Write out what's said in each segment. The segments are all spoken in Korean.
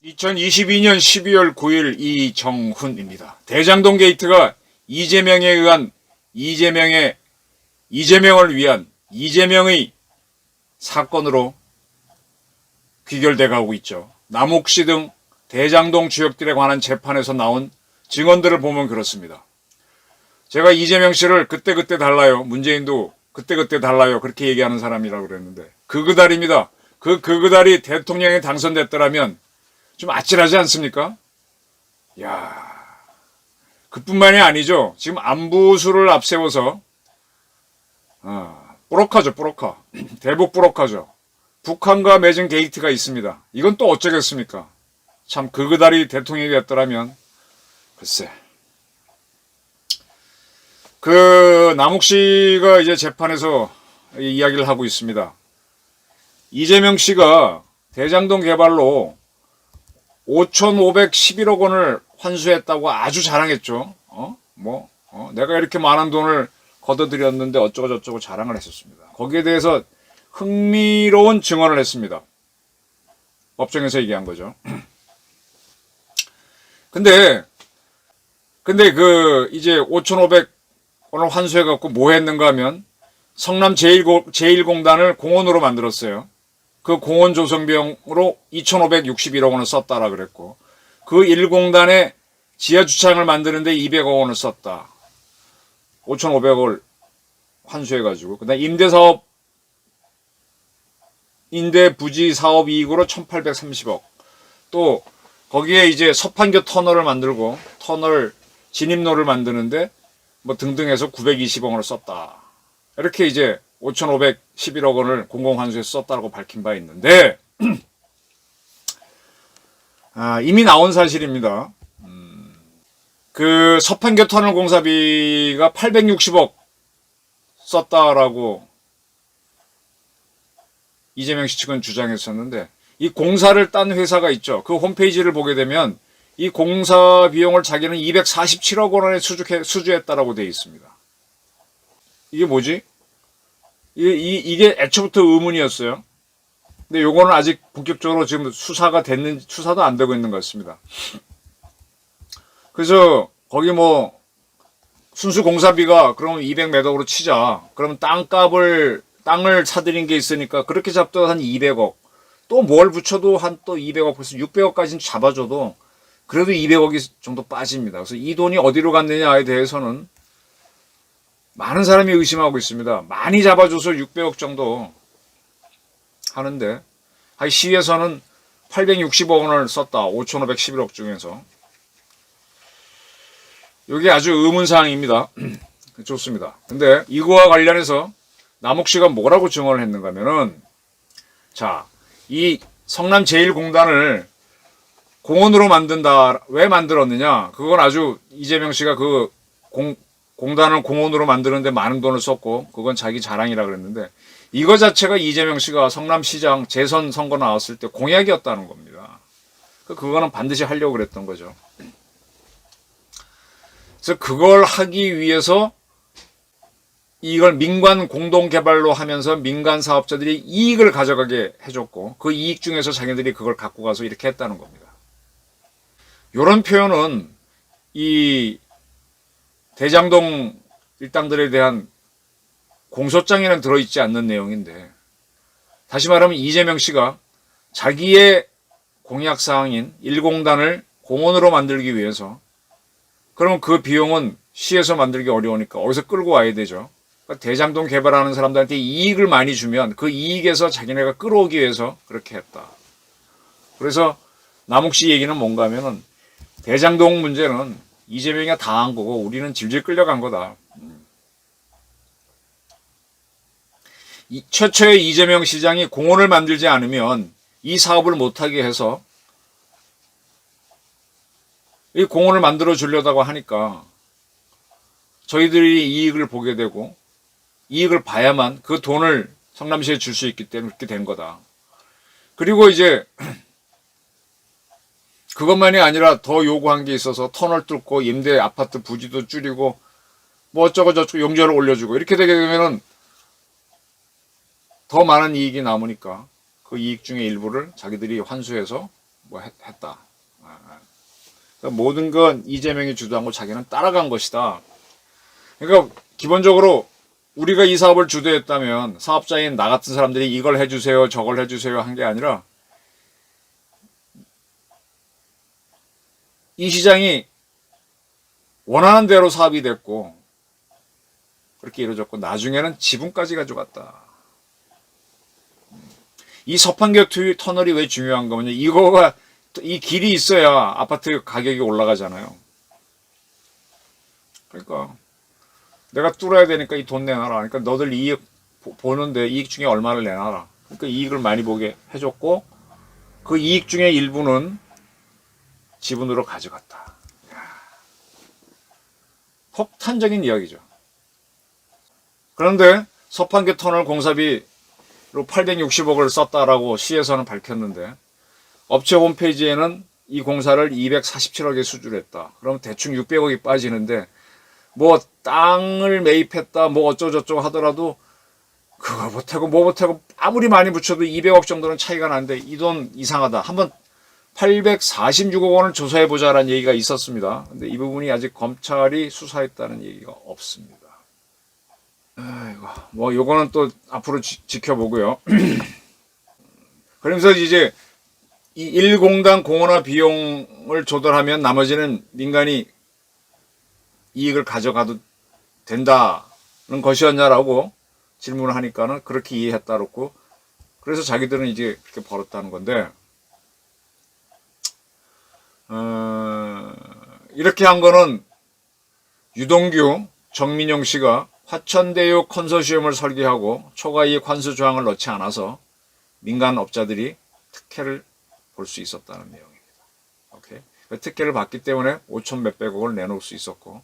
(2022년 12월 9일) 이정훈입니다. 대장동 게이트가 이재명에 의한 이재명을 위한 이재명의 사건으로 귀결돼 가고 있죠. 남욱시 등 대장동 주역들에 관한 재판에서 나온 증언들을 보면 그렇습니다. 제가 이재명 씨를 그때그때 달라요, 문재인도 그때그때 달라요, 그렇게 얘기하는 사람이라고 그랬는데 그달입니다. 그달이 대통령에 당선됐더라면 좀 아찔하지 않습니까? 야, 그뿐만이 아니죠. 지금 안부수를 앞세워서 뿌럭하죠, 뿌럭하. 대북 뿌럭하죠. 북한과 맺은 게이트가 있습니다. 이건 또 어쩌겠습니까? 참 그달이 대통령이 됐더라면 글쎄. 남욱 씨가 이제 재판에서 이야기를 하고 있습니다. 이재명 씨가 대장동 개발로 5,511억 원을 환수했다고 아주 자랑했죠. 내가 이렇게 많은 돈을 걷어들였는데 어쩌고저쩌고 자랑을 했었습니다. 거기에 대해서 흥미로운 증언을 했습니다. 법정에서 얘기한 거죠. 근데 이제 5,500원을 환수해갖고 뭐 했는가 하면 성남 제1공단을 공원으로 만들었어요. 그 공원 조성비용으로 2,561억 원을 썼다라 그랬고, 그 1공단에 지하주차장을 만드는데 200억 원을 썼다. 5,500억을 환수해가지고, 그 다음 임대 부지 사업 이익으로 1,830억. 또, 거기에 이제 서판교 터널을 만들고, 진입로를 만드는데, 등등 해서 920억 원을 썼다. 이렇게 이제 5,511억 원을 공공환수에서 썼다고 밝힌 바 있는데, 이미 나온 사실입니다. 그 서판교 터널 공사비가 860억 썼다라고 이재명 씨 측은 주장했었는데, 이 공사를 딴 회사가 있죠. 그 홈페이지를 보게 되면 이 공사 비용을 자기는 247억 원에 수주했다라고 되어 있습니다. 이게 뭐지? 이게 애초부터 의문이었어요. 근데 요거는 아직 본격적으로 지금 수사도 안 되고 있는 것 같습니다. 그래서 거기 순수 공사비가 그러면 200몇 억으로 치자. 그러면 땅을 사들인 게 있으니까 그렇게 잡도 한 200억. 또 뭘 붙여도 또 200억, 벌써 600억까지는 잡아줘도 그래도 200억이 정도 빠집니다. 그래서 이 돈이 어디로 갔느냐에 대해서는 많은 사람이 의심하고 있습니다. 많이 잡아줘서 600억 정도 하는데, 시에서는 860억 원을 썼다. 5,511억 중에서. 이게 아주 의문사항입니다. 좋습니다. 근데 이거와 관련해서 남욱 씨가 뭐라고 증언을 했는가 하면은, 이 성남 제1공단을 공원으로 만든다. 왜 만들었느냐? 그건 아주 이재명 씨가 공단을 공원으로 만드는데 많은 돈을 썼고, 그건 자기 자랑이라 그랬는데, 이거 자체가 이재명 씨가 성남시장 재선 선거 나왔을 때 공약이었다는 겁니다. 그거는 반드시 하려고 그랬던 거죠. 그래서 그걸 하기 위해서 이걸 민관 공동개발로 하면서 민간 사업자들이 이익을 가져가게 해줬고, 그 이익 중에서 자기들이 그걸 갖고 가서 이렇게 했다는 겁니다. 이런 표현은 이 대장동 일당들에 대한 공소장에는 들어있지 않는 내용인데, 다시 말하면 이재명 씨가 자기의 공약사항인 1공단을 공원으로 만들기 위해서, 그러면 그 비용은 시에서 만들기 어려우니까 어디서 끌고 와야 되죠. 그러니까 대장동 개발하는 사람들한테 이익을 많이 주면 그 이익에서 자기네가 끌어오기 위해서 그렇게 했다. 그래서 남욱 씨 얘기는 뭔가 하면은, 대장동 문제는 이재명이가 다 한 거고 우리는 질질 끌려간 거다. 최초에 이재명 시장이 공원을 만들지 않으면 이 사업을 못하게 해서 이 공원을 만들어 주려다고 하니까 저희들이 이익을 보게 되고, 이익을 봐야만 그 돈을 성남시에 줄 수 있기 때문에 그렇게 된 거다. 그리고 이제 그것만이 아니라 더 요구한 게 있어서 터널 뚫고 임대 아파트 부지도 줄이고 뭐 어쩌고 저쩌고 용적을 올려주고 이렇게 되게 되면은 더 많은 이익이 남으니까 그 이익 중에 일부를 자기들이 환수해서 뭐 했다. 그러니까 모든 건 이재명이 주도한 거 자기는 따라간 것이다. 그러니까 기본적으로 우리가 이 사업을 주도했다면 사업자인 나 같은 사람들이 이걸 해주세요 저걸 해주세요 한 게 아니라 이 시장이 원하는 대로 사업이 됐고 그렇게 이루어졌고 나중에는 지분까지 가져갔다. 이 서판교 터널이 왜 중요한 거냐, 이거가 이 길이 있어야 아파트 가격이 올라가잖아요. 그러니까 내가 뚫어야 되니까 이 돈 내놔라. 그러니까 너들 이익 보는데 이익 중에 얼마를 내놔라. 그러니까 이익을 많이 보게 해줬고 그 이익 중에 일부는 지분으로 가져갔다. 폭탄적인 이야기죠. 그런데 서판교 터널 공사비로 860억을 썼다라고 시에서는 밝혔는데 업체 홈페이지에는 이 공사를 247억에 수주했다. 그럼 대충 600억이 빠지는데 뭐 땅을 매입했다 뭐 어쩌고저쩌고 하더라도 그거 못하고 뭐 못하고 아무리 많이 붙여도 200억 정도는 차이가 나는데 이 돈 이상하다. 한번 846억 원을 조사해보자라는 얘기가 있었습니다. 근데 이 부분이 아직 검찰이 수사했다는 얘기가 없습니다. 아이고, 뭐 요거는 또 앞으로 지켜보고요. 그러면서 이제 이 1공당 공원화 비용을 조달하면 나머지는 민간이 이익을 가져가도 된다는 것이었냐라고 질문을 하니까는 그렇게 이해했다고. 그래서 자기들은 이제 그렇게 벌었다는 건데, 이렇게 한 거는 유동규, 정민용 씨가 화천대유 컨소시엄을 설계하고 초과이익 환수 조항을 넣지 않아서 민간 업자들이 특혜를 볼 수 있었다는 내용입니다. 오케이? 특혜를 받기 때문에 5천 몇백억을 내놓을 수 있었고,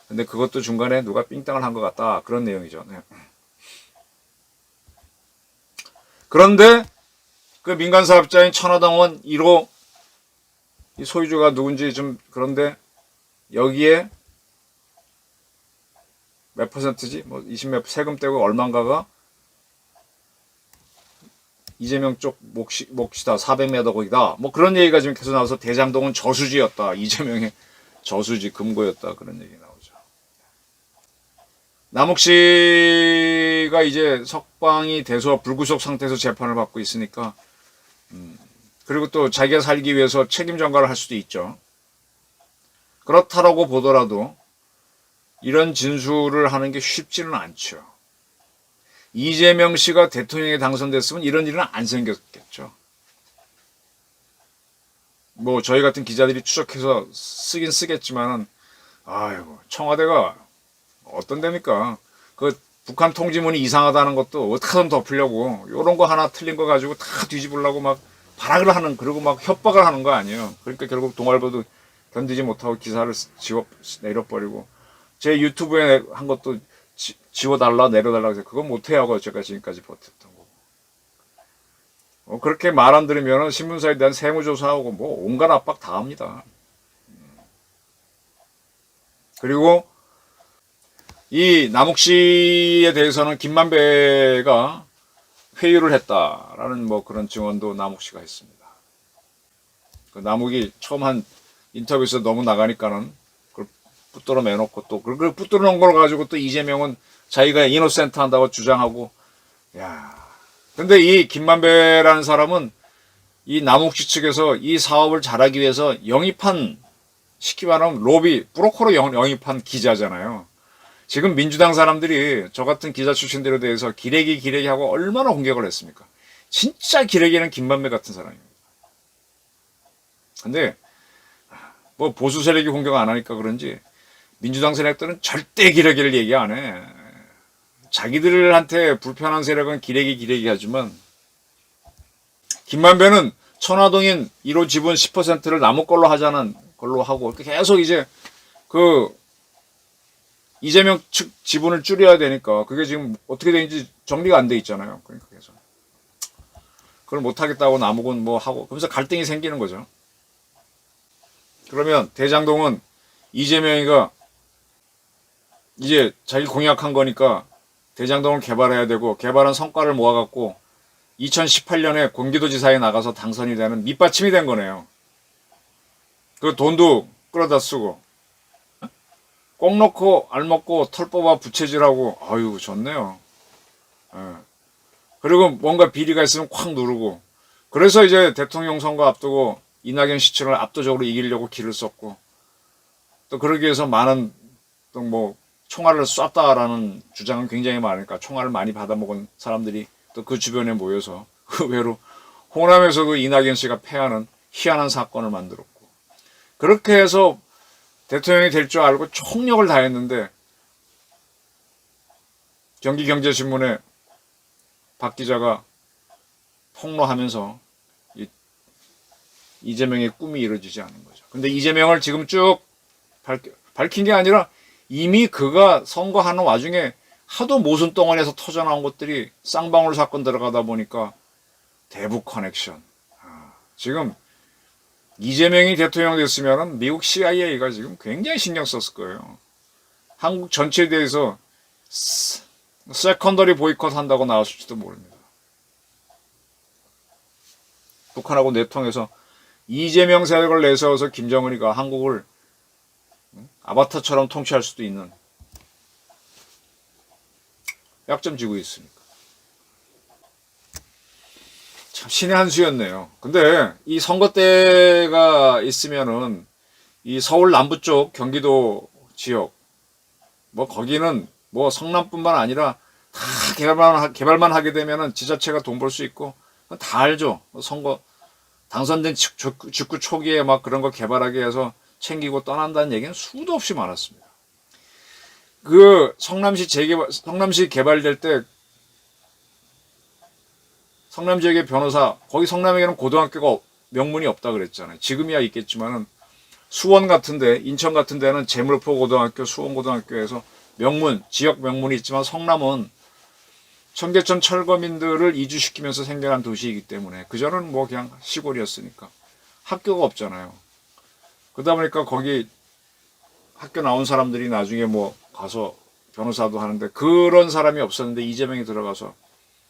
근데 그것도 중간에 누가 삥땅을 한 것 같다. 그런 내용이죠. 네. 그런데 그 민간 사업자인 천화동원 1호 이 소유주가 누군지 좀 그런데 여기에 몇 퍼센트지? 뭐 20몇 세금 떼고 얼마인가가 이재명 쪽 몫이다. 400몇 억이다. 뭐 그런 얘기가 지금 계속 나와서 대장동은 저수지였다. 이재명의 저수지 금고였다. 그런 얘기 나오죠. 남욱 씨가 이제 석방이 돼서 불구속 상태에서 재판을 받고 있으니까 그리고 또 자기가 살기 위해서 책임 전가를 할 수도 있죠. 그렇다라고 보더라도 이런 진술을 하는 게 쉽지는 않죠. 이재명 씨가 대통령에 당선됐으면 이런 일은 안 생겼겠죠. 뭐 저희 같은 기자들이 추적해서 쓰긴 쓰겠지만은 아이고 청와대가 어떤 데입니까? 그 북한 통지문이 이상하다는 것도 어떻게든 덮으려고 요런 거 하나 틀린 거 가지고 다 뒤집으려고 막 발악을 하는, 그리고 막 협박을 하는 거 아니에요. 그러니까 결국 동아일보도 견디지 못하고 기사를 내려버리고 제 유튜브에 한 것도 지워달라 내려달라 해서 그건 못해하고 제가 지금까지 버텼던 거고. 그렇게 말 안 들으면 신문사에 대한 세무조사하고 뭐 온갖 압박 다 합니다. 그리고 이 남욱 씨에 대해서는 김만배가 회유를 했다라는 뭐 그런 증언도 남욱 씨가 했습니다. 그 남욱이 처음 한 인터뷰에서 너무 나가니까는 그걸 붙들어 매놓고 또 그걸 붙들어 놓은 걸 가지고 또 이재명은 자기가 이노센트 한다고 주장하고, 야. 근데 이 김만배라는 사람은 이 남욱 씨 측에서 이 사업을 잘하기 위해서 영입한, 쉽게 말하면 로비, 브로커로 영입한 기자잖아요. 지금 민주당 사람들이 저 같은 기자 출신들에 대해서 기레기 하고 얼마나 공격을 했습니까? 진짜 기레기는 김만배 같은 사람입니다. 근데 뭐 보수 세력이 공격 안 하니까 그런지 민주당 세력들은 절대 기레기를 얘기 안 해. 자기들한테 불편한 세력은 기레기 하지만 김만배는 천화동인 1호 지분 10%를 남의 걸로 하자는 걸로 하고 계속 이제 그 이재명 측 지분을 줄여야 되니까 그게 지금 어떻게 되는지 정리가 안 돼 있잖아요. 그러니까 계속 그걸 못 하겠다고 남욱은 뭐 하고 그러면서 갈등이 생기는 거죠. 그러면 대장동은 이재명이가 이제 자기 공약한 거니까 대장동을 개발해야 되고, 개발한 성과를 모아갖고 2018년에 경기도지사에 나가서 당선이 되는 밑받침이 된 거네요. 그 돈도 끌어다 쓰고 꼭 넣고 알 먹고 털 뽑아 부채질하고, 아유 좋네요. 예. 그리고 뭔가 비리가 있으면 콱 누르고, 그래서 이제 대통령 선거 앞두고 이낙연 시청을 압도적으로 이기려고 길을 썼고, 또 그러기 위해서 많은 또 뭐 총알을 쐈다라는 주장은 굉장히 많으니까 총알을 많이 받아먹은 사람들이 또 그 주변에 모여서 의외로 호남에서도 이낙연 씨가 패하는 희한한 사건을 만들었고, 그렇게 해서 대통령이 될 줄 알고 총력을 다했는데 경기경제신문에 박 기자가 폭로하면서 이재명의 꿈이 이루어지지 않은 거죠. 근데 이재명을 지금 쭉 밝힌 게 아니라 이미 그가 선거하는 와중에 하도 모순 덩어리에서 터져나온 것들이 쌍방울 사건 들어가다 보니까 대북 커넥션. 지금 이재명이 대통령 됐으면 미국 CIA가 지금 굉장히 신경 썼을 거예요. 한국 전체에 대해서 세컨더리 보이콧 한다고 나왔을지도 모릅니다. 북한하고 내통해서 이재명 세력을 내세워서 김정은이가 한국을 아바타처럼 통치할 수도 있는 약점 지고 있으니까. 참 신의 한 수였네요. 근데 이 선거 때가 있으면은 이 서울 남부 쪽 경기도 지역 뭐 거기는 뭐 성남뿐만 아니라 다 개발만 하게 되면은 지자체가 돈 벌 수 있고 다 알죠. 선거 당선된 직후 초기에 막 그런 거 개발하게 해서 챙기고 떠난다는 얘기는 수도 없이 많았습니다. 그 성남시 개발될 때 성남 지역의 변호사, 거기 성남에게는 고등학교가 명문이 없다 그랬잖아요. 지금이야 있겠지만은 수원 같은데, 인천 같은 데는 재물포 고등학교, 수원 고등학교에서 지역 명문이 있지만 성남은 청계천 철거민들을 이주시키면서 생겨난 도시이기 때문에 그전은 뭐 그냥 시골이었으니까 학교가 없잖아요. 그러다 보니까 거기 학교 나온 사람들이 나중에 뭐 가서 변호사도 하는데 그런 사람이 없었는데 이재명이 들어가서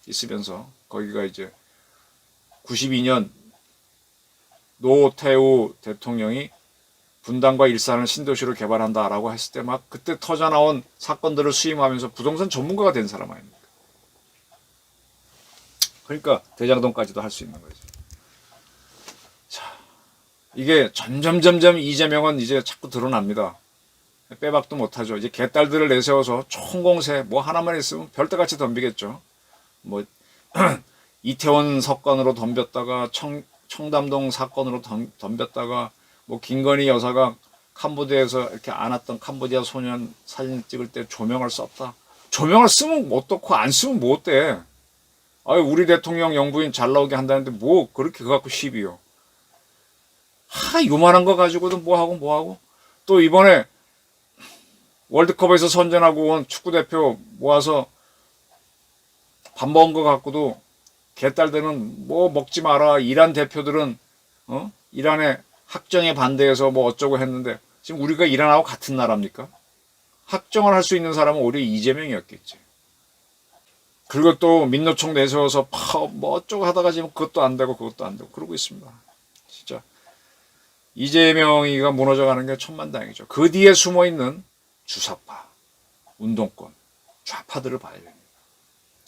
있으면서 거기가 이제 92년 노태우 대통령이 분당과 일산을 신도시로 개발한다라고 했을 때 막 그때 터져나온 사건들을 수임하면서 부동산 전문가가 된 사람 아닙니까? 그러니까 대장동까지도 할 수 있는 거죠. 자, 이게 점점 이재명은 이제 자꾸 드러납니다. 빼박도 못하죠. 이제 개딸들을 내세워서 총공세 뭐 하나만 있으면 별대같이 덤비겠죠. 뭐 이태원 사건으로 덤볐다가 청담동 사건으로 덤볐다가 뭐 김건희 여사가 캄보디아에서 이렇게 안았던 캄보디아 소년 사진 찍을 때 조명을 썼다. 조명을 쓰면 어떻고 안 쓰면 뭐 어때? 아유 우리 대통령 영부인 잘 나오게 한다는데 뭐 그렇게 그거 갖고 시비요. 요만한 거 가지고도 뭐하고 또 이번에 월드컵에서 선전하고 온 축구대표 모아서 밥 먹은 거 갖고도 개딸들은 뭐 먹지 마라. 이란 대표들은 이란의 학정에 반대해서 뭐 어쩌고 했는데 지금 우리가 이란하고 같은 나라입니까? 학정을 할 수 있는 사람은 오히려 이재명이었겠지. 그리고 또 민노총 내세워서 뭐 어쩌고 하다가 지금 그것도 안 되고 그러고 있습니다. 진짜 이재명이가 무너져가는 게 천만다행이죠. 그 뒤에 숨어있는 주사파, 운동권, 좌파들을 봐야 됩니다.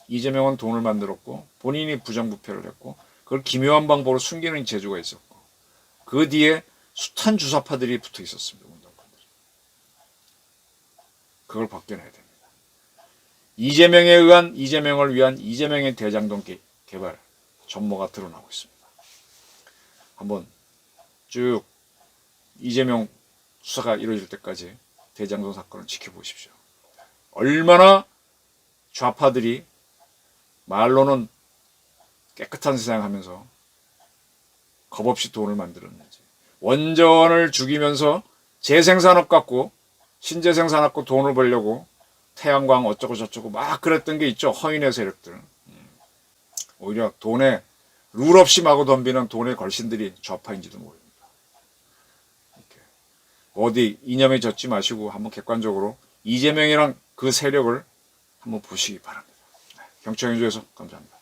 이재명은 돈을 만들었고 본인이 부정부패를 했고 그걸 기묘한 방법으로 숨기는 재주가 있었고 그 뒤에 숱한 주사파들이 붙어 있었습니다. 운동권들이. 그걸 벗겨내야 됩니다. 이재명을 위한 이재명의 대장동 개발 전모가 드러나고 있습니다. 한번 쭉 이재명 수사가 이루어질 때까지 대장동 사건을 지켜보십시오. 얼마나 좌파들이 말로는 깨끗한 세상 하면서 겁없이 돈을 만들었는지. 원전을 죽이면서 재생산업 갖고 신재생산업 갖고 돈을 벌려고 태양광 어쩌고 저쩌고 막 그랬던 게 있죠. 허인의 세력들. 오히려 돈에 룰 없이 마구 덤비는 돈의 걸신들이 좌파인지도 모릅니다. 이렇게 어디 이념에 젖지 마시고 한번 객관적으로 이재명이랑 그 세력을 한번 보시기 바랍니다. 경청해 주셔서 감사합니다.